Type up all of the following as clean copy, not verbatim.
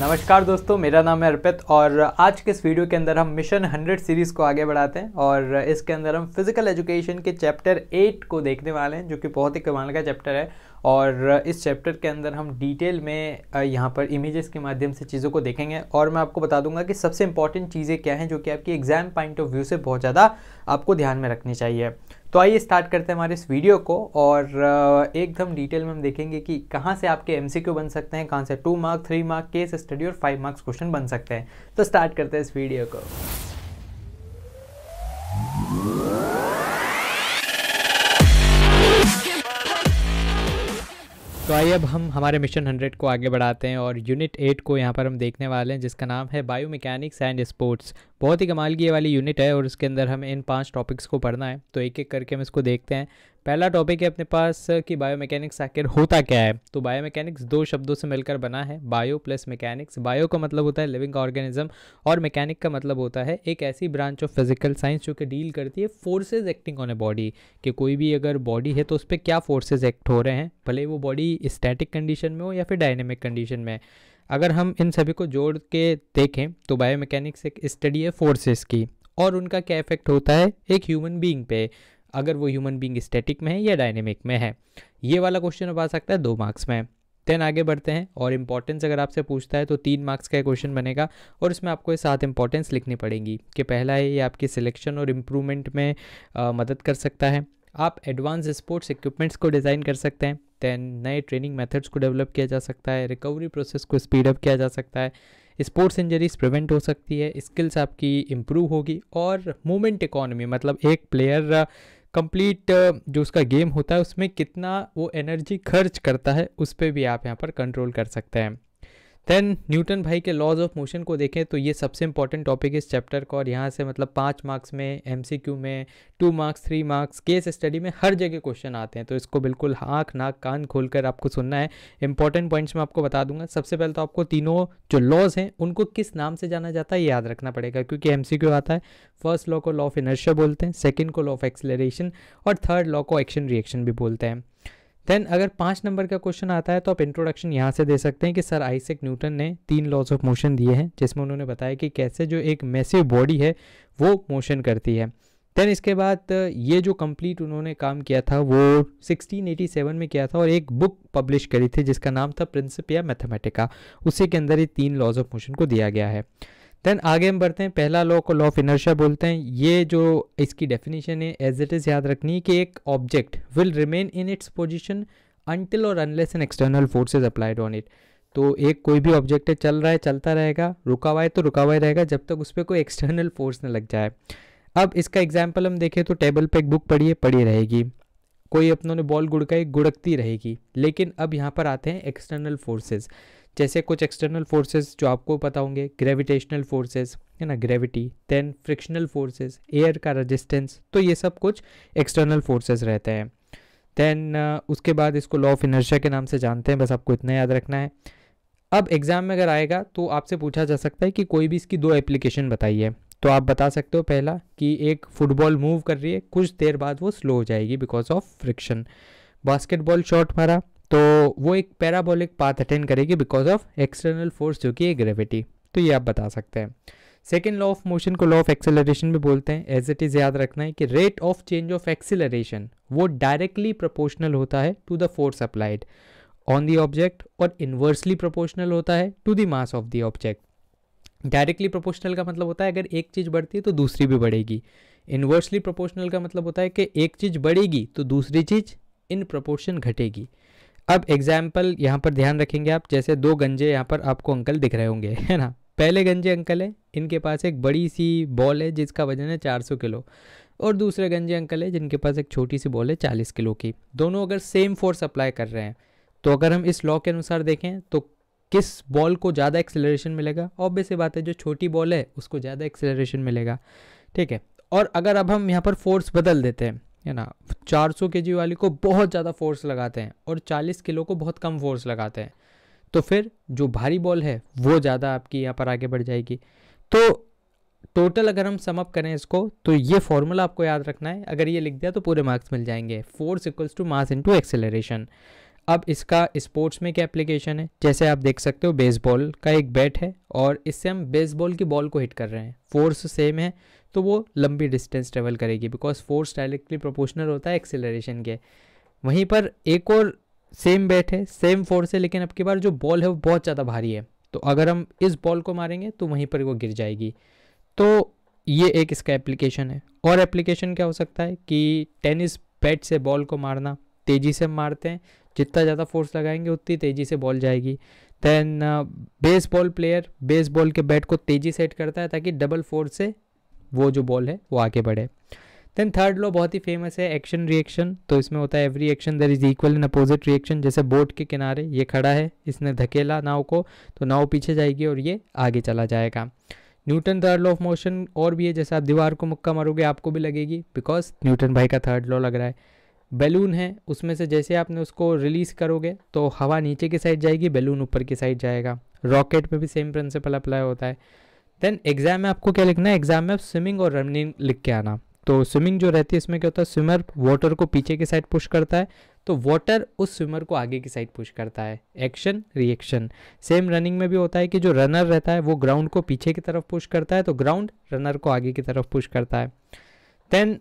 नमस्कार दोस्तों, मेरा नाम है अर्पित और आज के इस वीडियो के अंदर हम मिशन 100 सीरीज़ को आगे बढ़ाते हैं और इसके अंदर हम फिज़िकल एजुकेशन के चैप्टर 8 को देखने वाले हैं, जो कि बहुत ही कमाल का चैप्टर है। और इस चैप्टर के अंदर हम डिटेल में यहाँ पर इमेजेस के माध्यम से चीज़ों को देखेंगे और मैं आपको बता दूंगा कि सबसे इंपॉर्टेंट चीज़ें क्या हैं जो कि आपकी एग्जाम पॉइंट ऑफ व्यू से बहुत ज़्यादा आपको ध्यान में रखनी चाहिए। तो आइए स्टार्ट करते हैं हमारे इस वीडियो को और एकदम डिटेल में हम देखेंगे कि कहाँ से आपके एमसीक्यू बन सकते हैं, कहाँ से 2 मार्क्स, 3 मार्क्स, केस स्टडी और 5 मार्क्स क्वेश्चन बन सकते हैं। तो स्टार्ट करते हैं इस वीडियो को। तो आइए अब हम हमारे मिशन 100 को आगे बढ़ाते हैं और यूनिट 8 को यहाँ पर हम देखने वाले हैं, जिसका नाम है बायोमैकेनिक्स एंड स्पोर्ट्स। बहुत ही कमाल की ये वाली यूनिट है और उसके अंदर हमें इन 5 टॉपिक्स को पढ़ना है। तो एक एक करके हम इसको देखते हैं। पहला टॉपिक है अपने पास कि बायोमैकेनिक्स आखिर होता क्या है। तो बायोमैकेनिक्स 2 शब्दों से मिलकर बना है, बायो प्लस मैकेनिक्स। बायो का मतलब होता है लिविंग ऑर्गेनिज्म और मैकेनिक का मतलब होता है एक ऐसी ब्रांच ऑफ फिजिकल साइंस जो कि डील करती है forces acting on a body, कि कोई भी अगर बॉडी है तो उस पर क्या फोर्सेज एक्ट हो रहे हैं, भले वो बॉडी स्टैटिक कंडीशन में हो या फिर डायनेमिक कंडीशन में। अगर हम इन सभी को जोड़ के देखें तो बायोमैकेनिक्स एक स्टडी है फोर्सेस की और उनका क्या इफेक्ट होता है एक ह्यूमन बीइंग पे, अगर वो ह्यूमन बीइंग स्टैटिक में है या डायनेमिक में है। ये वाला क्वेश्चन अब आ सकता है 2 मार्क्स में। देन आगे बढ़ते हैं और इंपॉर्टेंस अगर आपसे पूछता है तो 3 मार्क्स का क्वेश्चन बनेगा और इसमें आपको ये 7 इंपॉर्टेंस लिखनी पड़ेंगी। कि पहला है ये आपकी सिलेक्शन और इम्प्रूवमेंट में मदद कर सकता है। आप एडवांस स्पोर्ट्स इक्विपमेंट्स को डिज़ाइन कर सकते हैं। दैन नए ट्रेनिंग मेथड्स को डेवलप किया जा सकता है। रिकवरी प्रोसेस को स्पीड अप किया जा सकता है। स्पोर्ट्स इंजरीज प्रिवेंट हो सकती है। स्किल्स आपकी इम्प्रूव होगी और मूवमेंट इकोनॉमी, मतलब एक प्लेयर कंप्लीट जो उसका गेम होता है उसमें कितना वो एनर्जी खर्च करता है उस पर भी आप यहाँ पर कंट्रोल कर सकते हैं। देन न्यूटन भाई के लॉज ऑफ मोशन को देखें तो ये सबसे इंपॉर्टेंट टॉपिक है इस चैप्टर का और यहाँ से मतलब 5 मार्क्स में, एमसीक्यू में 2 मार्क्स, 3 मार्क्स, केस स्टडी में हर जगह क्वेश्चन आते हैं। तो इसको बिल्कुल आँख नाक कान खोलकर आपको सुनना है। इंपॉर्टेंट पॉइंट्स मैं आपको बता दूंगा। सबसे पहले तो आपको तीनों जो लॉज हैं उनको किस नाम से जाना जाता है ये याद रखना पड़ेगा, क्योंकि एमसीक्यू आता है। फर्स्ट लॉ को लॉ ऑफ इनर्शिया बोलते हैं, सेकेंड को लॉ ऑफ एक्सेलरेशन और थर्ड लॉ को एक्शन रिएक्शन भी बोलते हैं। देन अगर 5 नंबर का क्वेश्चन आता है तो आप इंट्रोडक्शन यहाँ से दे सकते हैं कि सर आइजैक न्यूटन ने 3 लॉज ऑफ मोशन दिए हैं, जिसमें उन्होंने बताया कि कैसे जो एक मैसिव बॉडी है वो मोशन करती है। देन इसके बाद ये जो कंप्लीट उन्होंने काम किया था वो 1687 में किया था और एक बुक पब्लिश करी थी जिसका नाम था प्रिंसिपिया मैथमेटिका। उसी के अंदर ये 3 लॉज ऑफ मोशन को दिया गया है। देन आगे हम बढ़ते हैं। पहला लॉ को लॉ ऑफ इनर्शिया बोलते हैं। ये जो इसकी डेफिनेशन है एज इट इज़ याद रखनी है कि एक object will remain in its position until और unless an external forces applied on it. तो एक कोई भी ऑब्जेक्ट है, चल रहा है चलता रहेगा, रुका हुआ है तो रुका हुआ ही रहेगा जब तक उस पर कोई एक्सटर्नल फोर्स न लग जाए। अब इसका एग्जाम्पल हम देखें तो टेबल पे एक बुक पड़ी है, पड़ी रहेगी। कोई अपनों ने बॉल गुड़काई, गुड़कती रहेगी। लेकिन अब यहाँ पर आते हैं एक्सटर्नल फोर्सेज, जैसे कुछ एक्सटर्नल फोर्सेस जो आपको पता होंगे, ग्रेविटेशनल फोर्सेस है ना, gravity, then frictional forces, air का रेजिस्टेंस, तो ये सब कुछ एक्सटर्नल फोर्सेस रहते हैं। देन उसके बाद इसको लॉ ऑफ इनर्शिया के नाम से जानते हैं, बस आपको इतना याद रखना है। अब एग्जाम में अगर आएगा तो आपसे पूछा जा सकता है कि कोई भी इसकी 2 एप्लीकेशन बताइए। तो आप बता सकते हो पहला कि एक फुटबॉल मूव कर रही है, कुछ देर बाद वो स्लो हो जाएगी because of friction. Basketball shot मारा तो वो एक पैराबोलिक पाथ अटेंड करेगी बिकॉज ऑफ एक्सटर्नल फोर्स जो कि है ग्रेविटी। तो ये आप बता सकते हैं। सेकेंड लॉ ऑफ मोशन को लॉ ऑफ एक्सेलरेशन भी बोलते हैं। एज इट इज़ याद रखना है कि rate of change of acceleration वो डायरेक्टली प्रोपोर्शनल होता है to the force applied on the object और इन्वर्सली प्रोपोर्शनल होता है to the mass of the object. Directly proportional का मतलब होता है अगर एक चीज़ बढ़ती है तो दूसरी भी बढ़ेगी। इन्वर्सली प्रोपोर्शनल का मतलब होता है कि एक चीज़ बढ़ेगी तो दूसरी चीज़ इन प्रोपोर्शन घटेगी। अब एग्जाम्पल यहाँ पर ध्यान रखेंगे आप, जैसे 2 गंजे यहाँ पर आपको अंकल दिख रहे होंगे, है ना। पहले गंजे अंकल है, इनके पास एक बड़ी सी बॉल है जिसका वजन है 400 किलो और दूसरे गंजे अंकल है जिनके पास एक छोटी सी बॉल है 40 किलो की। दोनों अगर सेम फोर्स अप्लाई कर रहे हैं तो अगर हम इस लॉ के अनुसार देखें तो किस बॉल को ज़्यादा एक्सेलरेशन मिलेगा? ऑब्वियस सी बात है जो छोटी बॉल है उसको ज़्यादा एक्सेलरेशन मिलेगा, ठीक है। और अगर अब हम यहाँ पर फोर्स बदल देते हैं, है ना, 400 केजी वाली को बहुत ज़्यादा फोर्स लगाते हैं और 40 किलो को बहुत कम फोर्स लगाते हैं, तो फिर जो भारी बॉल है वो ज़्यादा आपकी यहाँ पर आगे बढ़ जाएगी। तो टोटल अगर हम समअप करें इसको तो ये फॉर्मूला आपको याद रखना है। अगर ये लिख दिया तो पूरे मार्क्स मिल जाएंगे। Force equals to mass into acceleration. अब इसका स्पोर्ट्स में क्या एप्लीकेशन है, जैसे आप देख सकते हो बेसबॉल का एक बैट है और इससे हम बेसबॉल की बॉल को हिट कर रहे हैं, फोर्स सेम है तो वो लंबी डिस्टेंस ट्रेवल करेगी बिकॉज फोर्स डायरेक्टली प्रोपोर्शनल होता है एक्सेलरेशन के। वहीं पर एक और सेम बैट है, सेम फोर्स है, लेकिन अब की बार जो बॉल है वो बहुत ज़्यादा भारी है, तो अगर हम इस बॉल को मारेंगे तो वहीं पर वो गिर जाएगी। तो ये एक इसका एप्लीकेशन है। और एप्लीकेशन क्या हो सकता है कि टेनिस बैट से बॉल को मारना, तेज़ी से मारते हैं, जितना ज़्यादा फोर्स लगाएंगे उतनी तेज़ी से बॉल जाएगी। देन बेसबॉल प्लेयर बेसबॉल के बैट को तेज़ी से हिट करता है ताकि डबल फोर्स से वो जो बॉल है वो आगे बढ़े। देन थर्ड लॉ बहुत ही फेमस है, एक्शन रिएक्शन। तो इसमें होता है every action there is equal in opposite reaction. जैसे बोट के किनारे ये खड़ा है, इसने धकेला नाव को तो नाव पीछे जाएगी और ये आगे चला जाएगा। Newton third law of motion और भी है, जैसे आप दीवार को मुक्का मारोगे आपको भी लगेगी बिकॉज न्यूटन भाई का थर्ड लॉ लग रहा है। बैलून है, उसमें से जैसे आपने उसको रिलीज़ करोगे तो हवा नीचे की साइड जाएगी, बैलून ऊपर की साइड जाएगा। रॉकेट में भी सेम प्रिंसिपल अप्लाई होता है। देन एग्जाम में आपको क्या लिखना है, एग्जाम में आप स्विमिंग और रनिंग लिख के आना। तो स्विमिंग जो रहती है इसमें क्या होता है, स्विमर वाटर को पीछे की साइड पुश करता है तो वाटर उस स्विमर को आगे की साइड पुश करता है, एक्शन रिएक्शन। सेम रनिंग में भी होता है कि जो रनर रहता है वो ग्राउंड को पीछे की तरफ पुश करता है तो ग्राउंड रनर को आगे की तरफ पुश करता है। देन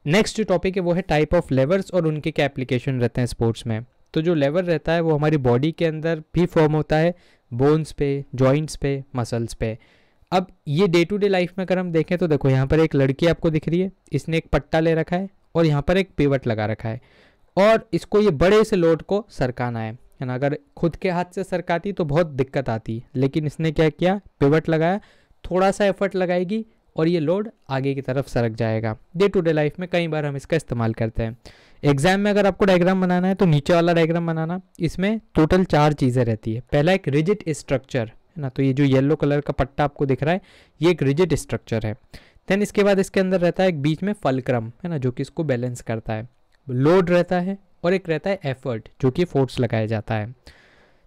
नेक्स्ट जो टॉपिक है वो है टाइप ऑफ लेवर्स और उनके क्या एप्लीकेशन रहते हैं स्पोर्ट्स में। तो जो लेवर रहता है वो हमारी बॉडी के अंदर भी फॉर्म होता है, बोन्स पे, जॉइंट्स पे, मसल्स पे। अब ये डे टू डे लाइफ में अगर हम देखें तो देखो यहाँ पर एक लड़की आपको दिख रही है, इसने एक पट्टा ले रखा है और यहाँ पर एक पिवट लगा रखा है और इसको ये बड़े से लोड को सरकाना है ना। अगर खुद के हाथ से सरकाती तो बहुत दिक्कत आती, लेकिन इसने क्या किया, पिवट लगाया, थोड़ा सा एफर्ट लगाएगी और ये लोड आगे की तरफ सरक जाएगा। डे टू डे लाइफ में कई बार हम इसका इस्तेमाल करते हैं। एग्जाम में अगर आपको डायग्राम बनाना है तो नीचे वाला डायग्राम बनाना, इसमें टोटल 4 चीज़ें रहती है। पहला एक रिजिड स्ट्रक्चर है ना, तो ये जो येलो कलर का पट्टा आपको दिख रहा है ये एक रिजिड स्ट्रक्चर है। देन इसके बाद इसके अंदर रहता है एक बीच में फलक्रम है ना, जो कि इसको बैलेंस करता है। लोड रहता है और एक रहता है एफर्ट जो कि फोर्स लगाया जाता है।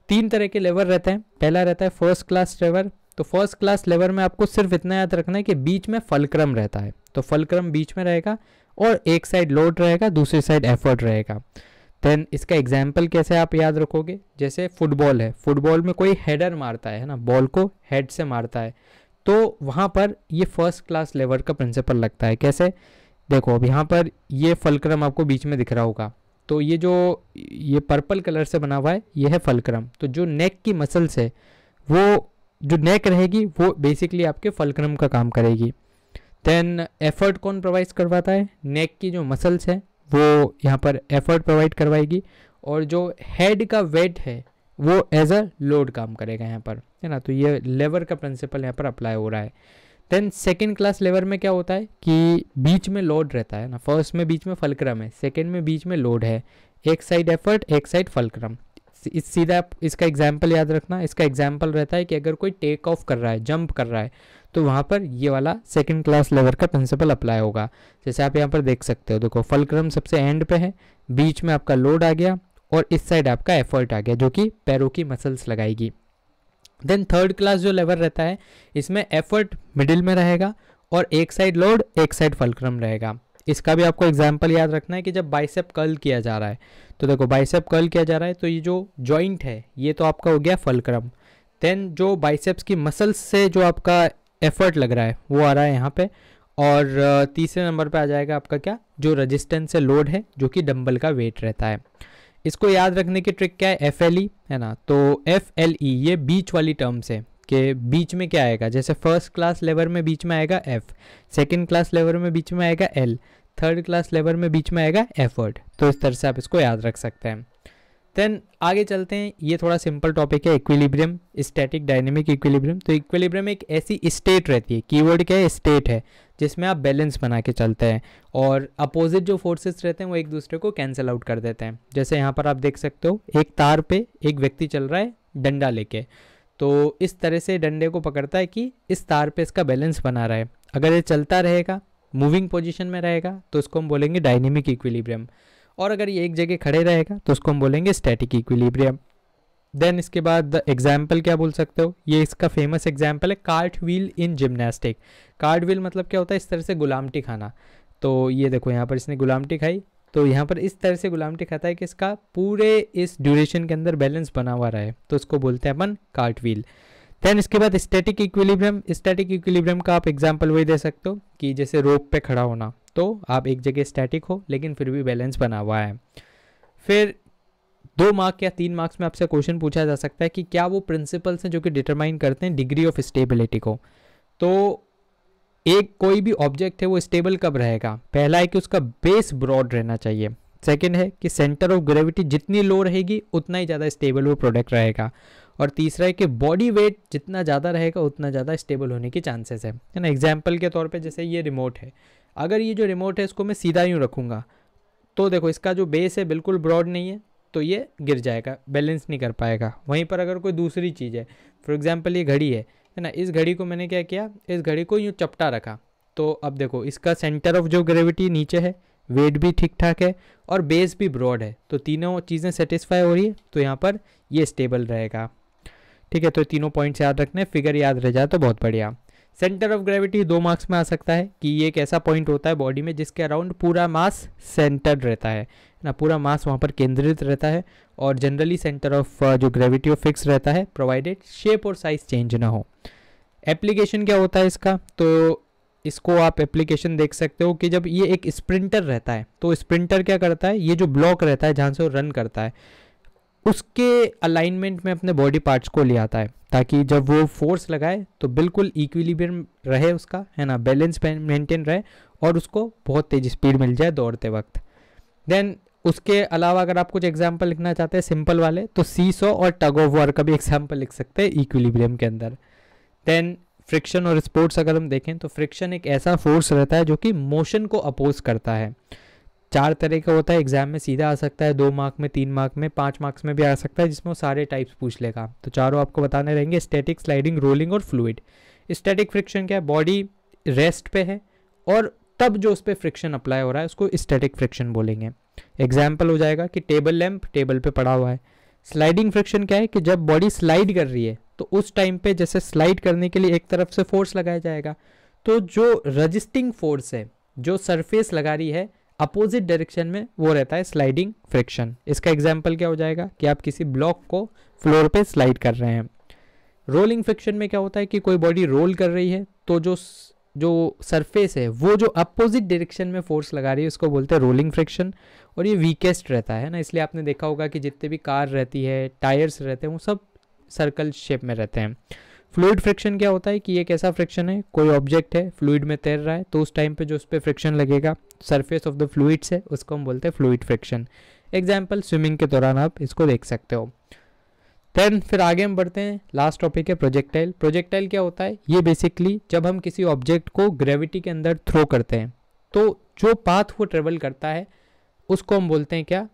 3 तरह के लेवर रहते हैं। पहला रहता है फर्स्ट क्लास लेवर। तो फर्स्ट क्लास लेवर में आपको सिर्फ इतना याद रखना है कि बीच में फलक्रम रहता है, तो फलक्रम बीच में रहेगा और एक साइड लोड रहेगा, दूसरी साइड एफर्ट रहेगा। देन इसका एग्जाम्पल कैसे आप याद रखोगे, जैसे फुटबॉल है, फुटबॉल में कोई हेडर मारता है ना, बॉल को हेड से मारता है तो वहाँ पर ये फर्स्ट क्लास लेवर का प्रिंसिपल लगता है। कैसे, देखो अब यहाँ पर ये फलक्रम आपको बीच में दिख रहा होगा, तो ये जो ये पर्पल कलर से बना हुआ है ये है फलक्रम। तो जो नेक की मसल्स है वो जो नेक रहेगी वो बेसिकली आपके फलक्रम का काम करेगी। देन एफर्ट कौन प्रोवाइड करवाता है, नेक की जो मसल्स है वो यहाँ पर एफर्ट प्रोवाइड करवाएगी और जो हेड का वेट है वो एज अ लोड काम करेगा यहाँ पर, है ना। तो ये लेवर का प्रिंसिपल यहाँ पर अप्लाई हो रहा है। देन सेकेंड क्लास लेवर में क्या होता है कि बीच में लोड रहता है ना, फर्स्ट में बीच में फलक्रम है, सेकेंड में बीच में लोड है, एक साइड एफर्ट एक साइड फलक्रम। सीधा इसका एग्जाम्पल याद रखना, इसका एग्जाम्पल रहता है कि अगर कोई टेक ऑफ कर रहा है, जंप कर रहा है, तो वहाँ पर ये वाला सेकंड क्लास लेवर का प्रिंसिपल अप्लाई होगा। जैसे आप यहाँ पर देख सकते हो, देखो फलक्रम सबसे एंड पे है, बीच में आपका लोड आ गया और इस साइड आपका एफर्ट आ गया जो कि पैरों की मसल्स लगाएगी। देन थर्ड क्लास जो लेवर रहता है इसमें एफर्ट मिडिल में रहेगा और एक साइड लोड एक साइड फलक्रम रहेगा। इसका भी आपको एग्जाम्पल याद रखना है कि जब बाइसेप कर्ल किया जा रहा है, तो देखो बाइसेप कर्ल किया जा रहा है तो ये जो जॉइंट है ये तो आपका हो गया फलक्रम। देन जो बाइसेप्स की मसल्स से जो आपका एफर्ट लग रहा है वो आ रहा है यहाँ पे, और तीसरे नंबर पे आ जाएगा आपका क्या, जो रेजिस्टेंस से लोड है जो कि डंबल का वेट रहता है। इसको याद रखने की ट्रिक क्या है, FLE है ना। तो FLE ये बीच वाली टर्म्स है कि बीच में क्या आएगा, जैसे फर्स्ट क्लास लेवर में बीच में आएगा F, सेकंड क्लास लेवर में बीच में आएगा L, थर्ड क्लास लेवर में बीच में आएगा एफर्ट। तो इस तरह से आप इसको याद रख सकते हैं। देन आगे चलते हैं, ये थोड़ा सिंपल टॉपिक है, इक्विलिब्रियम, स्टैटिक डायनेमिक इक्विलिब्रियम। तो इक्विलिब्रियम एक ऐसी स्टेट रहती है, कीवर्ड क्या है, स्टेट है, जिसमें आप बैलेंस बना के चलते हैं और अपोजिट जो फोर्सेस रहते हैं वो एक दूसरे को कैंसिल आउट कर देते हैं। जैसे यहाँ पर आप देख सकते हो एक तार पे एक व्यक्ति चल रहा है डंडा लेके, तो इस तरह से डंडे को पकड़ता है कि इस तार पे इसका बैलेंस बना रहे। अगर ये चलता रहेगा, मूविंग पोजीशन में रहेगा, तो इसको हम बोलेंगे डायनेमिक इक्विलिब्रियम, और अगर ये एक जगह खड़े रहेगा तो उसको हम बोलेंगे स्टैटिक इक्विलिब्रियम। देन इसके बाद एग्जाम्पल क्या बोल सकते हो, ये इसका फेमस एग्जाम्पल है cart wheel in gymnastic. Cart wheel मतलब क्या होता है, इस तरह से गुलामटी खाना। तो ये देखो यहाँ पर इसने गुलामटी खाई तो यहाँ पर इस तरह से गुलामटी खाता है कि इसका पूरे इस ड्यूरेशन के अंदर बैलेंस बना हुआ रहे, तो उसको बोलते हैं अपन कार्ट व्हील। देन इसके बाद स्टैटिक इक्विलिब्रियम। स्टैटिक इक्विलिब्रियम का आप एग्जांपल वही दे सकते हो कि जैसे रोप पे खड़ा होना, तो आप एक जगह स्टैटिक हो लेकिन फिर भी बैलेंस बना हुआ है। फिर 2 मार्क या 3 मार्क्स में आपसे क्वेश्चन पूछा जा सकता है कि क्या वो प्रिंसिपल्स हैं जो कि डिटरमाइन करते हैं डिग्री ऑफ स्टेबिलिटी को। तो एक कोई भी ऑब्जेक्ट है वो स्टेबल कब रहेगा, पहला है कि उसका बेस ब्रॉड रहना चाहिए, सेकंड है कि सेंटर ऑफ ग्रेविटी जितनी लो रहेगी उतना ही ज़्यादा स्टेबल वो प्रोडक्ट रहेगा, और तीसरा है कि बॉडी वेट जितना ज़्यादा रहेगा उतना ज़्यादा स्टेबल होने की चांसेस है ना। एग्जाम्पल के तौर पे जैसे ये रिमोट है, अगर ये जो रिमोट है इसको मैं सीधा यूँ रखूँगा तो देखो इसका जो बेस है बिल्कुल ब्रॉड नहीं है, तो ये गिर जाएगा, बैलेंस नहीं कर पाएगा। वहीं पर अगर कोई दूसरी चीज़ है, फॉर एग्जांपल ये घड़ी है ना, इस घड़ी को मैंने क्या किया, इस घड़ी को यूँ चपटा रखा, तो अब देखो इसका सेंटर ऑफ जो ग्रेविटी नीचे है, वेट भी ठीक ठाक है और बेस भी ब्रॉड है, तो तीनों चीज़ें सेटिस्फाई हो रही है, तो यहाँ पर ये स्टेबल रहेगा। ठीक है, तो तीनों पॉइंट्स याद रखने, फिगर याद रह जाए तो बहुत बढ़िया। सेंटर ऑफ ग्रेविटी 2 मार्क्स में आ सकता है कि ये एक ऐसा पॉइंट होता है बॉडी में जिसके अराउंड पूरा मास सेंटर्ड रहता है ना, पूरा मास वहाँ पर केंद्रित रहता है, और जनरली सेंटर ऑफ जो ग्रेविटी ऑफ फिक्स रहता है प्रोवाइडेड शेप और साइज चेंज ना हो। एप्लीकेशन क्या होता है इसका, तो इसको आप एप्लीकेशन देख सकते हो कि जब ये एक स्प्रिंटर रहता है, तो स्प्रिंटर क्या करता है, ये जो ब्लॉक रहता है जहाँ से वो रन करता है उसके अलाइनमेंट में अपने बॉडी पार्ट्स को ले आता है, ताकि जब वो फोर्स लगाए तो बिल्कुल इक्विलिब्रियम रहे उसका, है ना, बैलेंस मेंटेन रहे और उसको बहुत तेज स्पीड मिल जाए दौड़ते वक्त। देन उसके अलावा अगर आप कुछ एग्जांपल लिखना चाहते हैं सिंपल वाले, तो सीसॉ और टग ऑफ वॉर का भी एग्जांपल लिख सकते हैं इक्विलिब्रियम के अंदर। देन फ्रिक्शन और स्पोर्ट्स अगर हम देखें तो फ्रिक्शन एक ऐसा फोर्स रहता है जो कि मोशन को अपोज करता है। 4 तरह का होता है, एग्जाम में सीधा आ सकता है, 2 मार्क में, 3 मार्क में, 5 मार्क्स में भी आ सकता है, जिसमें वो सारे टाइप्स पूछ लेगा। तो चारों आपको बताने रहेंगे, स्टैटिक, स्लाइडिंग, रोलिंग और फ्लूइड। स्टैटिक फ्रिक्शन क्या है, बॉडी रेस्ट पे है और तब जो उस पर फ्रिक्शन अप्लाई हो रहा है उसको स्टैटिक फ्रिक्शन बोलेंगे। एग्जाम्पल हो जाएगा कि टेबल लैंप टेबल पे पड़ा हुआ है। स्लाइडिंग फ्रिक्शन क्या है कि जब बॉडी स्लाइड कर रही है तो उस टाइम पे जैसे स्लाइड करने के लिए एक तरफ से फोर्स लगाया जाएगा, तो जो रजिस्टिंग फोर्स है जो सरफेस लगा रही है अपोजिट डायरेक्शन में, वो रहता है स्लाइडिंग फ्रिक्शन। इसका एग्जाम्पल क्या हो जाएगा कि आप किसी ब्लॉक को फ्लोर पे स्लाइड कर रहे हैं। रोलिंग फ्रिक्शन में क्या होता है कि कोई बॉडी रोल कर रही है तो जो सरफेस है वो जो अपोजिट डायरेक्शन में फोर्स लगा रही है उसको बोलते हैं रोलिंग फ्रिक्शन, और ये वीकेस्ट रहता है ना, इसलिए आपने देखा होगा कि जितने भी कार रहती है, टायर्स रहते हैं, वो सब सर्कल शेप में रहते हैं। फ्लूइड फ्रिक्शन क्या होता है कि एक ऐसा फ्रिक्शन है, कोई ऑब्जेक्ट है फ्लूइड में तैर रहा है तो उस टाइम पे जो उस पर फ्रिक्शन लगेगा सरफेस ऑफ द फ्लूइड से, उसको हम बोलते हैं फ्लूइड फ्रिक्शन। एग्जाम्पल स्विमिंग के दौरान आप इसको देख सकते हो। देन फिर आगे हम बढ़ते हैं, लास्ट टॉपिक है प्रोजेक्टाइल। प्रोजेक्टाइल क्या होता है, ये बेसिकली जब हम किसी ऑब्जेक्ट को ग्रेविटी के अंदर थ्रो करते हैं तो जो पाथ वो ट्रेवल करता है उसको हम बोलते हैं क्या,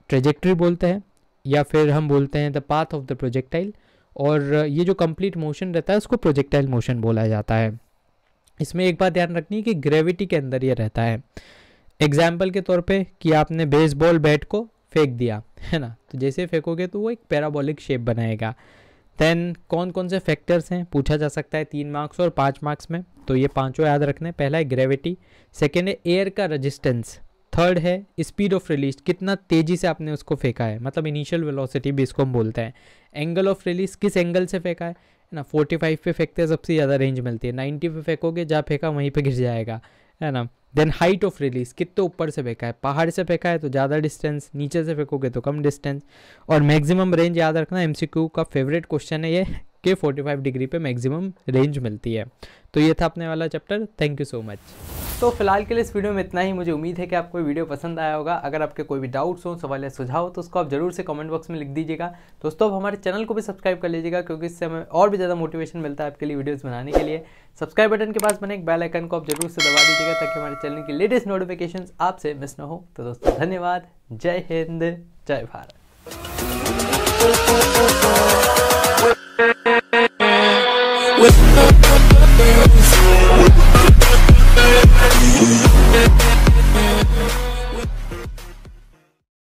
ट्रेजेक्ट्री बोलते हैं, या फिर हम बोलते हैं the path of the projectile, और ये जो कंप्लीट मोशन रहता है उसको प्रोजेक्टाइल मोशन बोला जाता है। इसमें एक बात ध्यान रखनी है कि ग्रेविटी के अंदर ये रहता है। एग्जाम्पल के तौर पे कि आपने बेसबॉल बैट को फेंक दिया, है ना, तो जैसे फेंकोगे तो वो एक पैराबोलिक शेप बनाएगा। देन कौन कौन से फैक्टर्स हैं पूछा जा सकता है 3 मार्क्स और 5 मार्क्स में, तो ये पांचों याद रखने। पहला है ग्रेविटी, सेकेंड है एयर का रेजिस्टेंस, थर्ड है स्पीड ऑफ रिलीज, कितना तेजी से आपने उसको फेंका है, मतलब इनिशियल वेलोसिटी भी इसको हम बोलते हैं। एंगल ऑफ रिलीज, किस एंगल से फेंका है ना, 45 पे फेंकते हैं सबसे ज़्यादा रेंज मिलती है, 90 पे फेंकोगे जहाँ फेंका वहीं पे गिर जाएगा, है ना। देन हाइट ऑफ रिलीज, कितने ऊपर से फेंका है, पहाड़ से फेंका है तो ज़्यादा डिस्टेंस, नीचे से फेंकोगे तो कम डिस्टेंस। और मैक्सिमम रेंज याद रखना, एमसीक्यू का फेवरेट क्वेश्चन है ये कि 45 डिग्री पे मैक्सिमम रेंज मिलती है। तो ये था अपने वाला chapter. Thank you so much. तो फिलहाल के लिए इस वीडियो में इतना ही। मुझे उम्मीद है कि आपको वीडियो पसंद आया होगा। अगर आपके कोई भी डाउट्स हो, सवाल या सुझाव तो उसको आप जरूर से कमेंट बॉक्स में लिख दीजिएगा। दोस्तों आप हमारे चैनल को भी सब्सक्राइब कर लीजिएगा, क्योंकि इससे हमें और भी ज़्यादा मोटिवेशन मिलता है आपके लिए वीडियोस बनाने के लिए। सब्सक्राइब बटन के पास बने एक बेल आइकन को आप जरूर से दबा दीजिएगा, ताकि हमारे चैनल की लेटेस्ट नोटिफिकेशंस आपसे मिस ना हो। तो दोस्तों धन्यवाद, जय हिंद, जय भारत।